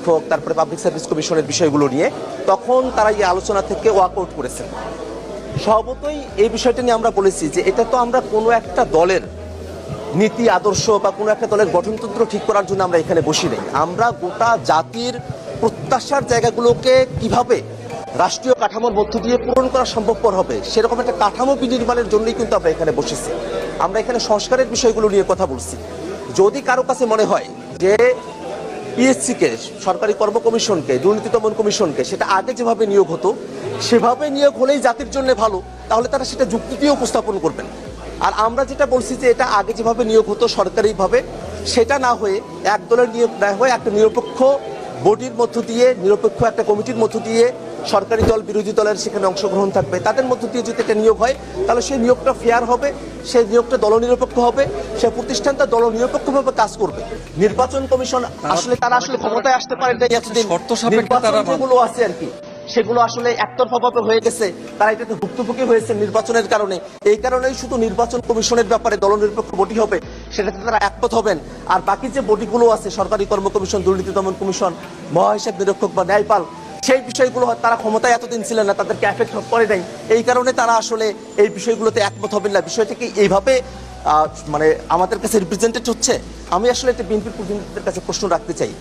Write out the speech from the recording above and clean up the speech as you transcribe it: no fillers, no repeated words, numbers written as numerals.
পর্যবেক্ষক, তারপরে public service কমিশনের বিষয়গুলো নিয়ে, তখন তারা এই আলোচনা থেকে ওয়াকআউট করেছেন। স্বভাবতই এই বিষয়টা নিয়ে আমরা বলেছি যে এটা তো আমরা কোনো একটা দলের নীতি আদর্শ বা কোনো একটা দলের গঠনতন্ত্র ঠিক করার জন্য আমরা এখানে বসি নেই। আমরা গোটা জাতির প্রত্যাশার জায়গাগুলোকে কিভাবে রাষ্ট্রীয় কাঠামোর মধ্য দিয়ে পূরণ করা সম্ভবপর হবে সেরকম একটা কাঠামো বিনির্মাণের জন্যই কিন্তু আমরা এখানে বসেছি। আমরা এখানে সংস্কারের বিষয়গুলো নিয়ে কথা বলছি। যদি কারো কাছে মনে হয় যে পিএসসিকে, সরকারি কর্ম কমিশনকে, দুর্নীতি দমন কমিশনকে সেটা আগে যেভাবে নিয়োগ হতো সেভাবে নিয়োগ হলেই জাতির জন্য ভালো, তাহলে তারা সেটা যুক্তি দিয়ে উপস্থাপন করবেন। আর আমরা যেটা বলছি যে এটা আগে যেভাবে নিয়োগ হতো সরকারিভাবে, সেটা না হয়ে এক দলের নিয়োগ না হয়ে একটা নিরপেক্ষ বডির মধ্য দিয়ে, নিরপেক্ষ একটা কমিটির মধ্য দিয়ে সরকারি দল বিরোধী দলের সেখানে অংশগ্রহণ থাকবে, তাদের মধ্য দিয়ে যদি একটা নিয়োগ হয় তাহলে সেই নিয়োগটা ফেয়ার হবে, সেই নিয়োগটা দলনিরপেক্ষ হবে, সেই প্রতিষ্ঠানটা দলনিরপেক্ষভাবে কাজ করবে। নির্বাচন কমিশন তারা আসলে ক্ষমতায় আসতে পারে না এতদিন, নির্বাচন যেগুলো আছে আর কি সেগুলো আসলে একতরফাভাবে হয়ে গেছে, তারা এটাতে ভুক্তভোগী হয়েছে নির্বাচনের কারণে। এই কারণেই শুধু নির্বাচন কমিশনের ব্যাপারে দলনিরপেক্ষ বডি হবে, সেটাতে তারা একমত হবেন। আর বাকি যে বডিগুলো আছে, সরকারি কর্ম কমিশন, দুর্নীতি দমন কমিশন, মহাহিসাব নিরীক্ষক বা ন্যায়পাল, সেই বিষয়গুলো তারা ক্ষমতায় এতদিন ছিলেন না, তাদেরকে এফেক্ট করে নাই। এই কারণে তারা আসলে এই বিষয়গুলোতে একমত হবেন না। বিষয়টা কি এইভাবে মানে আমাদের কাছে রিপ্রেজেন্টেড হচ্ছে? আমি আসলে একটা বিএনপির প্রতিনিধিদের কাছে প্রশ্ন রাখতে চাই।